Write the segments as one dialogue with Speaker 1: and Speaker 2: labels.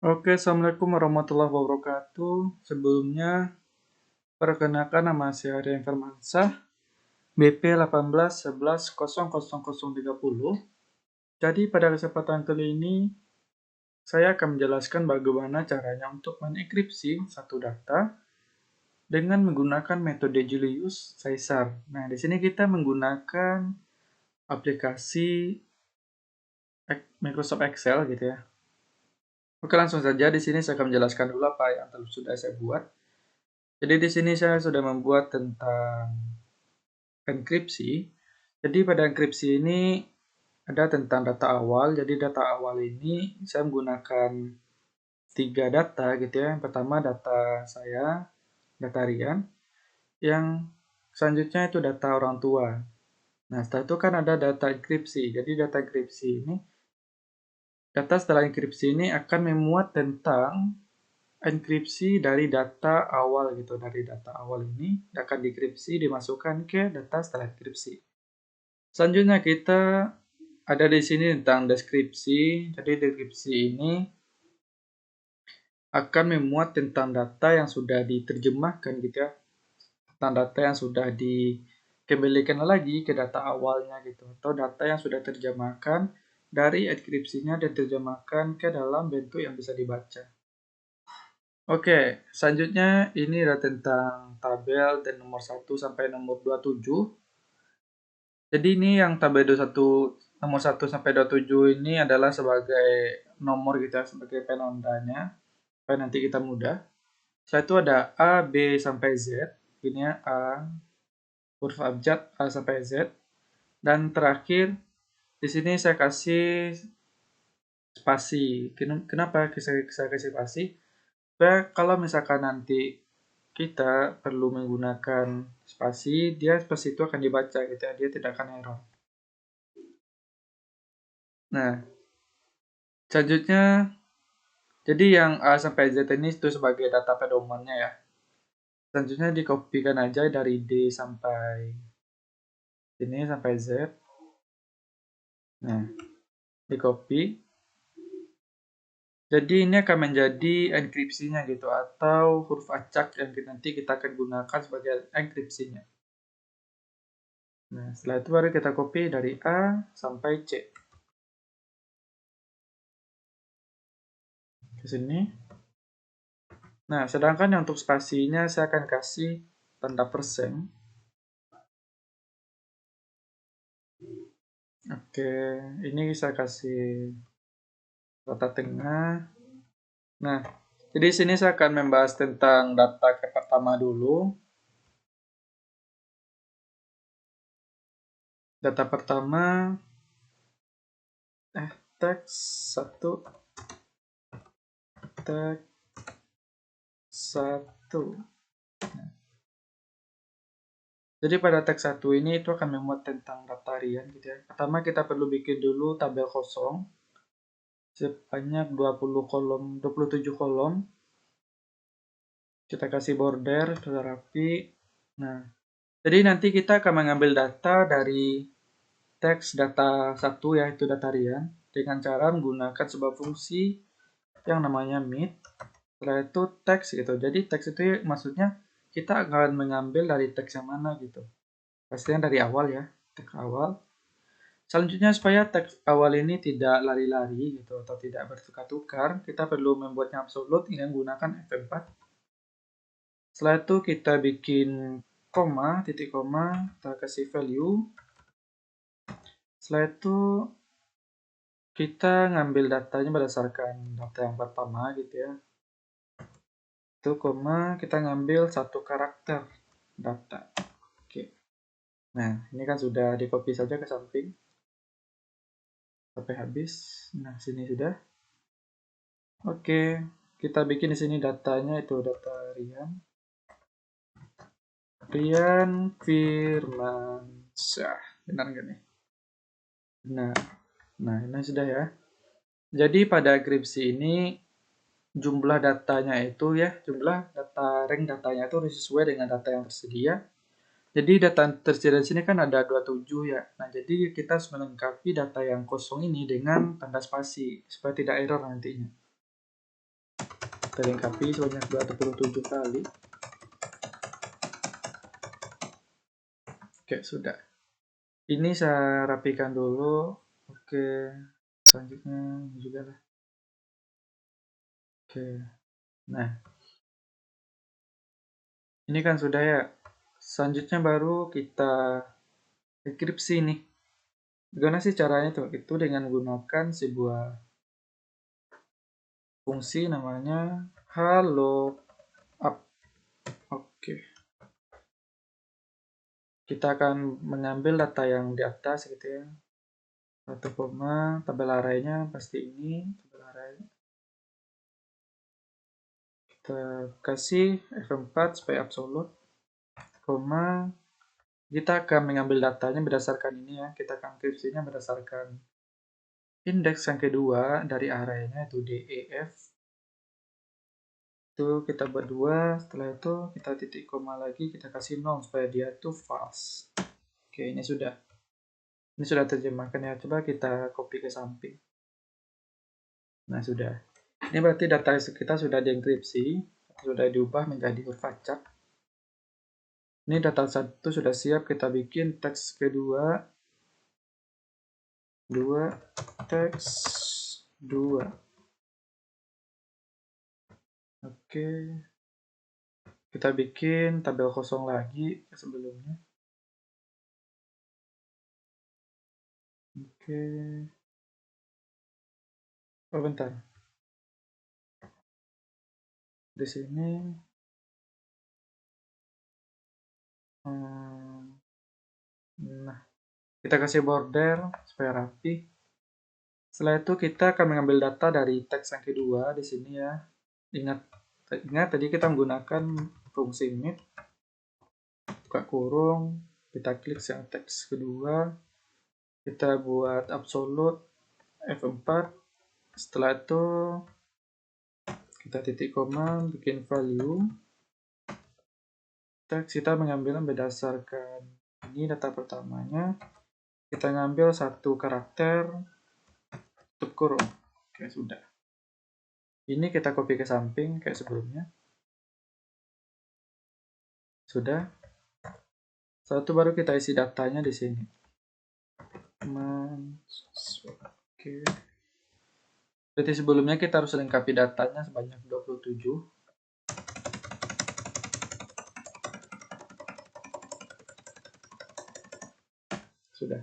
Speaker 1: Oke, Assalamualaikum warahmatullahi wabarakatuh. Sebelumnya, perkenalkan nama saya Aryan Firmansyah, BP 18110030. Jadi pada kesempatan kali ini, saya akan menjelaskan bagaimana caranya untuk menenkripsi satu data dengan menggunakan metode Julius Caesar. Nah, di sini kita menggunakan aplikasi Microsoft Excel gitu ya. Oke, langsung saja di sini saya akan menjelaskan dulu apa yang sudah saya buat. Jadi di sini saya sudah membuat tentang enkripsi. Jadi pada enkripsi ini ada tentang data awal. Jadi data awal ini saya menggunakan 3 data gitu ya. Yang pertama data saya, data harian. Yang selanjutnya itu data orang tua. Nah, setelah itu kan ada data enkripsi. Jadi data enkripsi ini, data setelah enkripsi ini akan memuat tentang enkripsi dari data awal gitu. Dari data awal ini akan dikripsi dimasukkan ke data setelah enkripsi. Selanjutnya kita ada di sini tentang deskripsi. Jadi deskripsi ini akan memuat tentang data yang sudah diterjemahkan gitu ya. Tentang data yang sudah dikembalikan lagi ke data awalnya gitu. Atau data yang sudah terjemahkan dari enkripsinya dan terjemahkan ke dalam bentuk yang bisa dibaca. Oke, selanjutnya ini ada tentang tabel dan nomor 1 sampai nomor 27. Jadi ini yang tabel 21 nomor 1 sampai 27 ini adalah sebagai nomor kita sebagai penandanya supaya nanti kita mudah. Setelah itu ada A, B sampai Z. Ini ya A, huruf abjad A sampai Z. Dan terakhir di sini saya kasih spasi. Kenapa saya kasih spasi? Supaya kalau misalkan nanti kita perlu menggunakan spasi, spasi itu akan dibaca gitu ya, dia tidak akan error. Nah, selanjutnya jadi yang A sampai Z ini itu sebagai data pedomannya ya. Selanjutnya dikopikan aja dari D sampai sini sampai Z. Nah, di copy. Jadi ini akan menjadi enkripsinya gitu atau huruf acak yang nanti kita akan gunakan sebagai enkripsinya. Nah, setelah itu baru kita copy dari A sampai C. Ke sini. Nah, sedangkan yang untuk spasinya saya akan kasih tanda persen. Oke, ini saya kasih rata tengah. Nah, jadi sini saya akan membahas tentang data pertama dulu. Data pertama, teks 1, teks 1. Jadi pada teks 1 ini itu akan memuat tentang data harian gitu ya. Pertama kita perlu bikin dulu tabel kosong sebanyak 20 kolom, 27 kolom. Kita kasih border sudah rapi. Nah, jadi nanti kita akan mengambil data dari teks data 1 yaitu data harian dengan cara menggunakan sebuah fungsi yang namanya meet. Setelah itu teks gitu. Jadi teks itu maksudnya kita akan mengambil dari teks yang mana gitu. Pastinya dari awal ya, teks awal. Selanjutnya supaya teks awal ini tidak lari-lari gitu atau tidak bertukar-tukar, kita perlu membuatnya absolut dengan menggunakan F4. Setelah itu kita bikin koma, titik koma, kita kasih value. Setelah itu kita ngambil datanya berdasarkan data yang pertama gitu ya. Itu koma, kita ngambil 1 karakter data. Oke. Nah, ini kan sudah di copy saja ke samping sampai habis. Nah, sini sudah. Oke, kita bikin di sini datanya itu data Rian Firmansyah. Benar nggak nih? Benar. Nah, ini sudah ya. Jadi pada enkripsi ini jumlah datanya itu ya, jumlah data rank datanya itu sesuai dengan data yang tersedia. Jadi data yang tersedia di sini kan ada 27 ya. Nah, jadi kita harus melengkapi data yang kosong ini dengan tanda spasi supaya tidak error nantinya. Kita lengkapi sebanyak 27 kali. Oke, sudah. Ini saya rapikan dulu. Oke, selanjutnya juga lah. Oke, nah ini kan sudah ya. Selanjutnya baru kita enkripsi nih. Gimana sih caranya tuh? Itu dengan menggunakan sebuah fungsi namanya hello up. Oke. Kita akan mengambil data yang di atas gitu ya. 1, tabel arraynya pasti ini, tabel array. Kita kasih F4 supaya absolute, koma, kita akan mengambil datanya berdasarkan ini ya. Kita akan enkripsinya berdasarkan indeks yang kedua dari arraynya itu DEF. Itu kita buat 2, setelah itu kita titik koma lagi, kita kasih 0 supaya dia itu false. Oke, ini sudah terjemahkan ya. Coba kita copy ke samping. Nah, sudah. Ini berarti data kita sudah dienkripsi, sudah diubah menjadi huruf acak. Ini data 1 sudah siap, kita bikin teks kedua. 2 teks 2. Oke. Kita bikin tabel kosong lagi sebelumnya. Oke. Oh, bentar. Di sini nah, kita kasih border supaya rapi. Setelah itu kita akan mengambil data dari teks yang kedua di sini ya. Ingat tadi kita menggunakan fungsi mit, buka kurung, kita klik yang teks kedua, kita buat absolute F4. Setelah itu kita titik koma, bikin value. Teks kita mengambil berdasarkan ini data pertamanya. Kita ngambil 1 karakter, tutup kurung. Oke, sudah. Ini kita copy ke samping kayak sebelumnya. Sudah. Setelah itu baru kita isi datanya di sini. Oke. Berarti sebelumnya kita harus lengkapi datanya sebanyak 27. Sudah.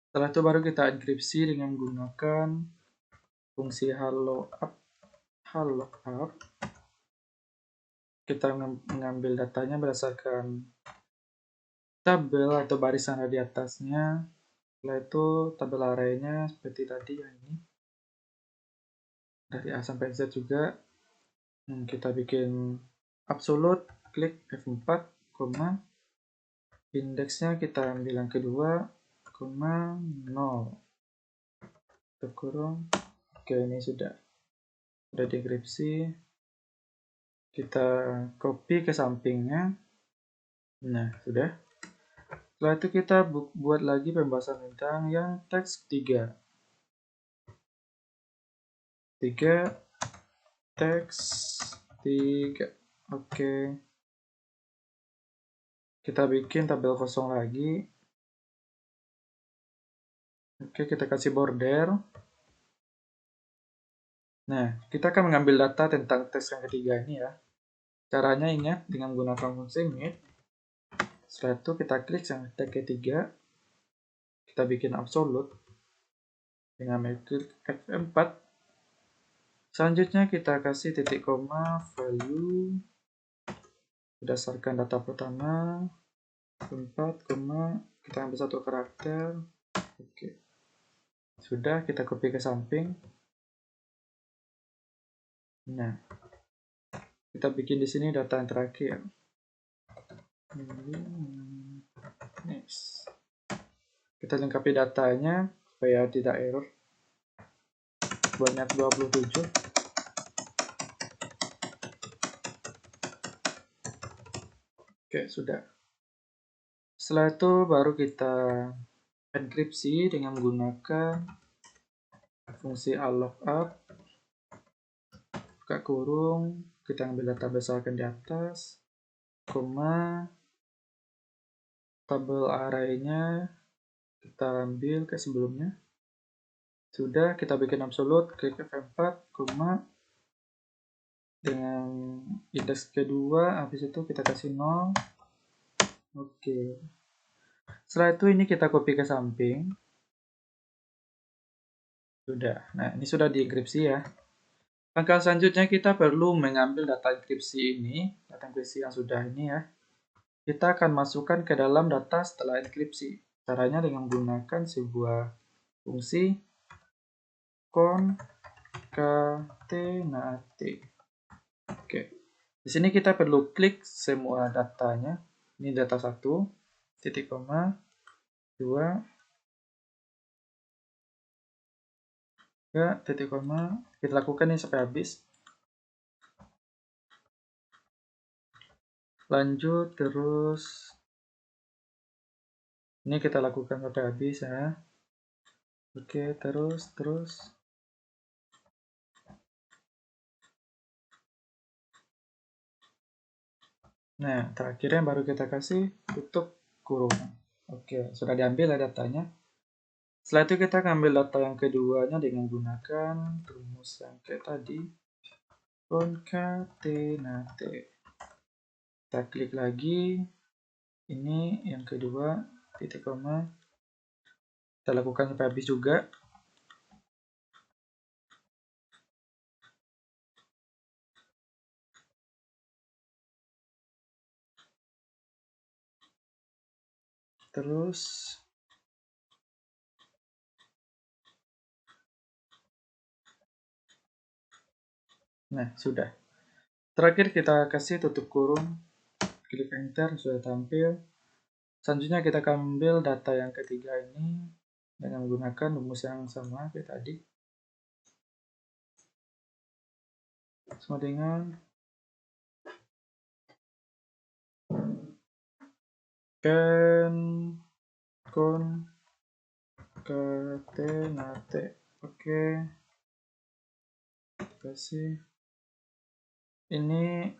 Speaker 1: Setelah itu baru kita enkripsi dengan menggunakan fungsi hello up. Kita mengambil datanya berdasarkan tabel atau barisan di atasnya. Setelah itu tabel arraynya seperti tadi yang ini. Dari A sampai Z juga. Kita bikin absolute, klik F4, koma. Indeksnya kita ambil yang kedua, koma 0. Tutup kurung. Oke, ini sudah dienkripsi. Kita copy ke sampingnya. Nah, sudah. Setelah itu kita buat lagi pembahasan tentang yang teks 3. 3 teks 3. Oke. Kita bikin tabel kosong lagi. Oke, kita kasih border. Nah, kita akan mengambil data tentang teks yang ketiga ini ya. Caranya ingat dengan menggunakan fungsi mit. Setelah itu kita klik yang teks ketiga. Kita bikin absolute. Dengan klik F4. Selanjutnya kita kasih titik koma value berdasarkan data pertama 4, kita ambil 1 karakter. Oke. Sudah, kita copy ke samping. Nah, kita bikin di sini data yang terakhir. Next. Kita lengkapi datanya supaya tidak error. Banyak 27. Oke, sudah. Setelah itu baru kita enkripsi dengan menggunakan fungsi alloc up. buka kurung, kita ambil data berdasarkan di atas, koma, tabel arraynya kita ambil ke sebelumnya. Sudah, kita bikin absolute, klik F4, koma, dengan indeks kedua, habis itu kita kasih 0. Oke. Setelah itu ini kita copy ke samping. Sudah. Nah, ini sudah dienkripsi ya. Langkah selanjutnya kita perlu mengambil data enkripsi ini, data enkripsi yang sudah ini ya. Kita akan masukkan ke dalam data setelah enkripsi. Caranya dengan menggunakan sebuah fungsi concatenate. Oke. Di sini kita perlu klik semua datanya. Ini data 1, titik koma, 2, 3, titik koma. Kita lakukan ini sampai habis. Lanjut terus. Ini kita lakukan sampai habis ya. Oke, terus. Nah, terakhirnya baru kita kasih tutup kurung. Oke, sudah diambil ya datanya. Setelah itu kita ambil data yang keduanya dengan menggunakan rumus yang kayak tadi. Concatenate. Kita klik lagi. Ini yang kedua, titik koma. Kita lakukan sampai habis juga. Terus nah, sudah. Terakhir kita kasih tutup kurung. Klik enter, sudah tampil. Selanjutnya kita akan ambil data yang ketiga ini dengan menggunakan rumus yang sama kayak tadi. Sama dengan concatenate. Oke. Kasih. Ini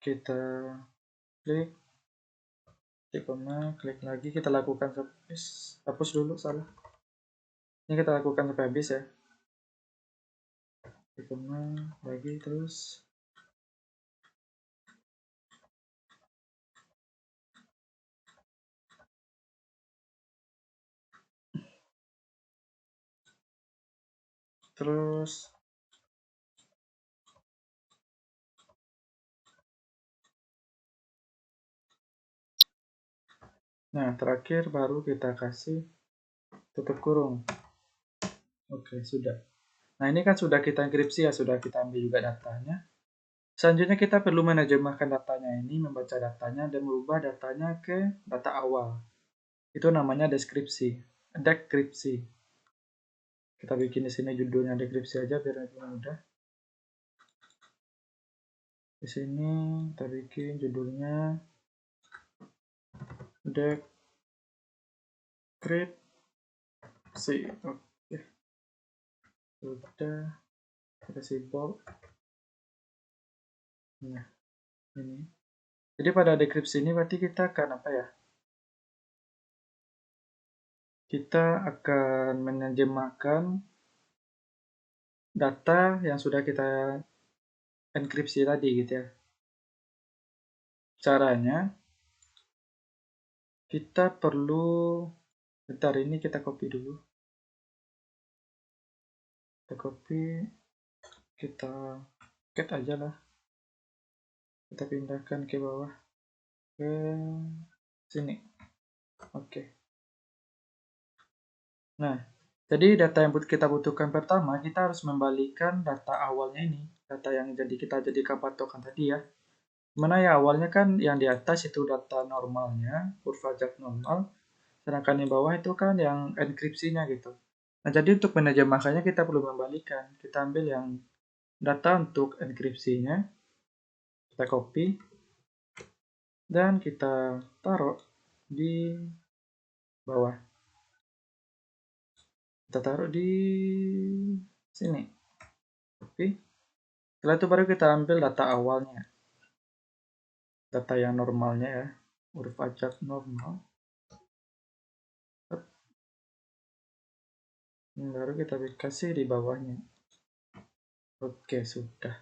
Speaker 1: kita klik, klik lagi, kita lakukan sampai habis. Hapus dulu, salah. Ini kita lakukan sampai habis ya. Lagi terus. Nah, terakhir baru kita kasih tutup kurung. Oke, sudah. Nah, ini kan sudah kita enkripsi ya, sudah kita ambil juga datanya. Selanjutnya kita perlu menerjemahkan datanya ini, membaca datanya, dan merubah datanya ke data awal. Itu namanya dekripsi. Kita bikin di sini judulnya dekripsi aja biar lebih mudah. Di sini kita bikin judulnya dekripsi. Oke. Sudah. Kita kasih bold. Nah, ini. Jadi pada dekripsi ini berarti kita akan apa ya? Kita akan menerjemahkan data yang sudah kita enkripsi tadi gitu ya. Caranya kita perlu, bentar ini kita copy dulu. Kita copy, kita cut aja lah. Kita pindahkan ke bawah, ke sini. Oke. Nah, jadi data yang kita butuhkan pertama, kita harus membalikan data awalnya ini. Data yang kita jadikan patokan tadi ya. Mana ya awalnya kan yang di atas itu data normalnya, kurva jak normal. Sedangkan di bawah itu kan yang enkripsinya gitu. Nah, jadi untuk menerjemahkannya kita perlu membalikan. Kita ambil yang data untuk enkripsinya, kita copy, dan kita taruh di bawah. Kita taruh di sini. Copy. Setelah itu baru kita ambil data awalnya. Data yang normalnya ya. Huruf abjad normal. Baru kita kasih di bawahnya. Oke, sudah.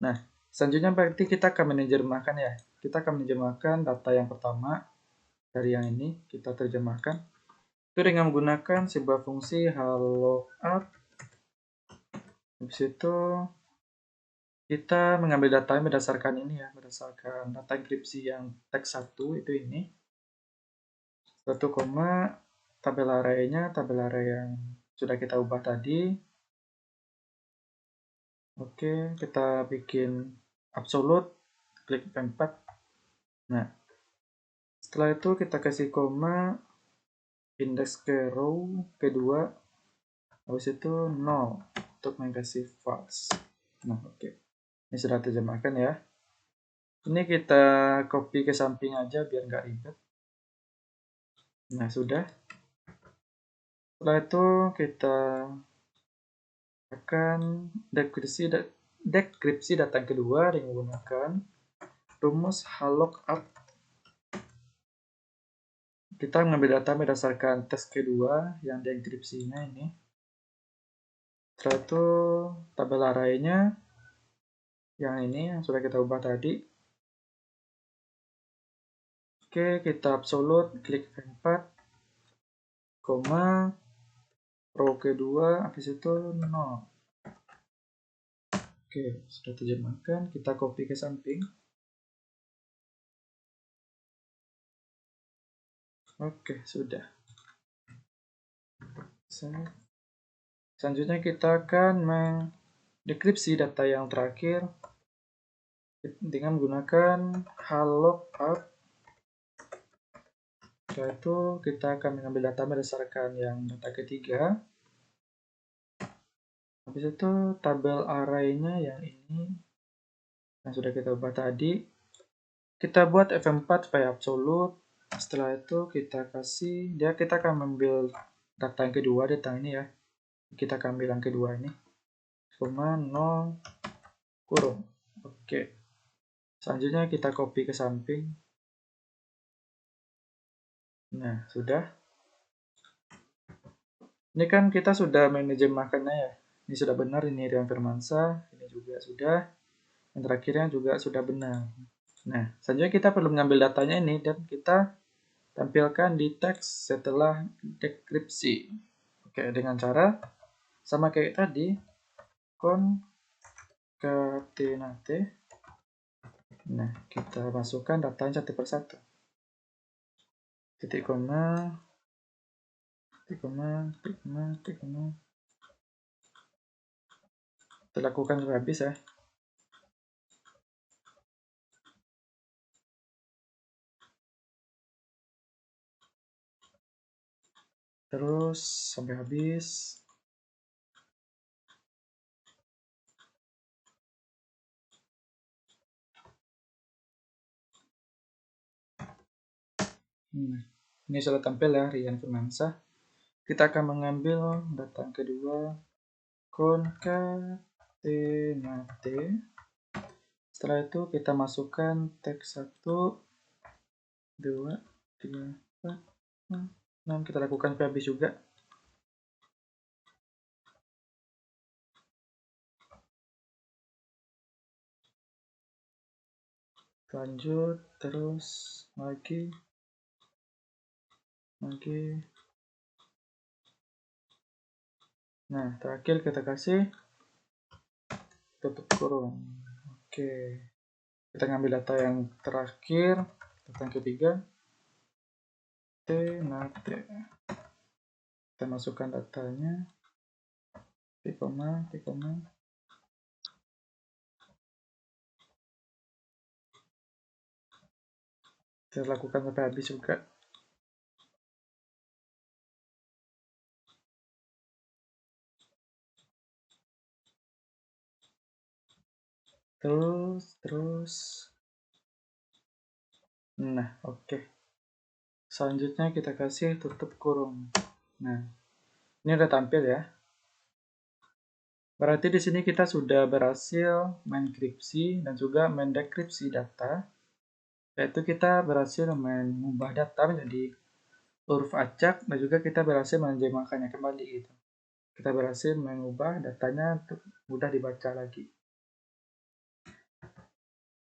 Speaker 1: Nah, selanjutnya berarti kita akan menerjemahkan ya. Kita akan menerjemahkan data yang pertama dari yang ini. Kita terjemahkan. Itu dengan menggunakan sebuah fungsi hello up. Habis itu kita mengambil data berdasarkan ini ya, berdasarkan data enkripsi yang teks 1 itu ini. 1, tabel arraynya, tabel array yang sudah kita ubah tadi. Oke, kita bikin absolute, klik F4. Nah, setelah itu kita kasih koma, indeks ke row kedua, habis itu 0 untuk mengkasih false. Nah, oke. Ini sudah terjemahkan ya. Ini kita copy ke samping aja biar nggak ribet. Nah, sudah. Setelah itu kita akan dekripsi data yang kedua dengan menggunakan rumus lookup. Kita mengambil data berdasarkan tes kedua yang dienkripsinya ini. Setelah itu tabel arraynya yang ini yang sudah kita ubah tadi. Oke, kita absolute, klik F4, koma, row kedua, habis itu 0. Oke, sudah terjemahkan. Kita copy ke samping. Oke, sudah. Selanjutnya kita akan mendekripsi data yang terakhir dengan menggunakan lookup. Setelah itu kita akan mengambil data berdasarkan yang data ketiga. Habis itu tabel arraynya yang ini yang sudah kita ubah tadi. Kita buat F4 supaya absolute. Setelah itu kita kasih, kita akan mengambil data yang kedua, data ini ya. Kita akan ambil yang kedua ini. Koma 0 kurung. Oke. Selanjutnya kita copy ke samping. Nah, sudah. Ini kan kita sudah menerjemahkannya ya. Ini sudah benar, ini Rian Firmansyah. Ini juga sudah. Yang terakhirnya juga sudah benar. Nah, selanjutnya kita perlu mengambil datanya ini dan kita tampilkan di teks setelah dekripsi. Oke, dengan cara sama kayak tadi, concatenate. Nah, kita masukkan datanya satu persatu. Titik koma, titik koma, titik koma, titik koma. Kita lakukan sampai habis ya. Terus sampai habis. Ini sudah tampil ya, Rian Firmansyah. Kita akan mengambil data yang kedua, concatenate. Setelah itu kita masukkan teks 1, 2, 3, 4, 6. Kita lakukan sampai habis juga. Lanjut, terus lagi. Nah, terakhir kita kasih tutup kurung. Oke. Kita ngambil data yang terakhir, data yang ketiga. Tenate. Kita masukkan datanya. Tikoma. Kita lakukan sampai habis juga. Terus. Nah, oke. Selanjutnya kita kasih tutup kurung. Nah, ini udah tampil ya. Berarti di sini kita sudah berhasil menkripsi dan juga mendekripsi data, yaitu kita berhasil mengubah data menjadi huruf acak dan juga kita berhasil menerjemahkannya kembali gitu. Kita berhasil mengubah datanya untuk mudah dibaca lagi.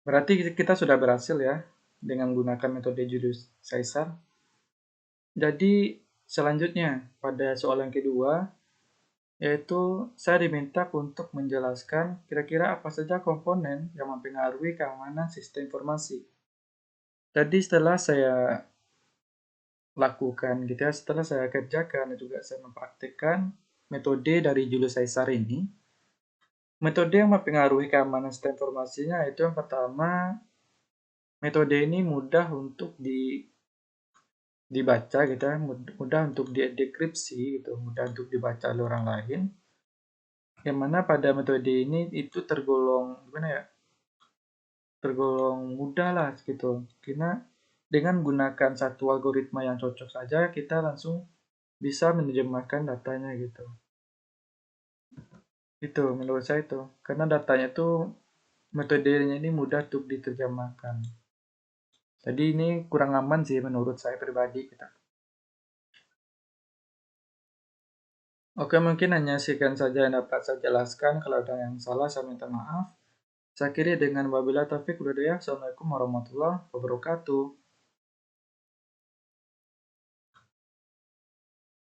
Speaker 1: Berarti kita sudah berhasil ya dengan menggunakan metode Julius Caesar. Jadi selanjutnya pada soal yang kedua, yaitu saya diminta untuk menjelaskan kira-kira apa saja komponen yang mempengaruhi keamanan sistem informasi. Jadi setelah saya lakukan gitu ya, setelah saya kerjakan dan juga saya mempraktikkan metode dari Julius Caesar ini, metode yang mempengaruhi keamanan sistem informasinya itu yang pertama, metode ini mudah untuk dibaca gitu ya, mudah untuk dekripsi gitu, mudah untuk dibaca oleh orang lain. Yang mana pada metode ini itu tergolong gimana ya? Tergolong mudah lah gitu. Karena dengan menggunakan satu algoritma yang cocok saja kita langsung bisa menerjemahkan datanya gitu. Itu menurut saya itu. Karena datanya itu metodenya ini mudah untuk diterjemahkan. Jadi ini kurang aman sih menurut saya pribadi gitu. Oke, mungkin hanya sekian saja yang dapat saya jelaskan. Kalau ada yang salah, saya minta maaf. Saya akhiri dengan wabillahi taufik walhidayah. Assalamualaikum warahmatullahi wabarakatuh.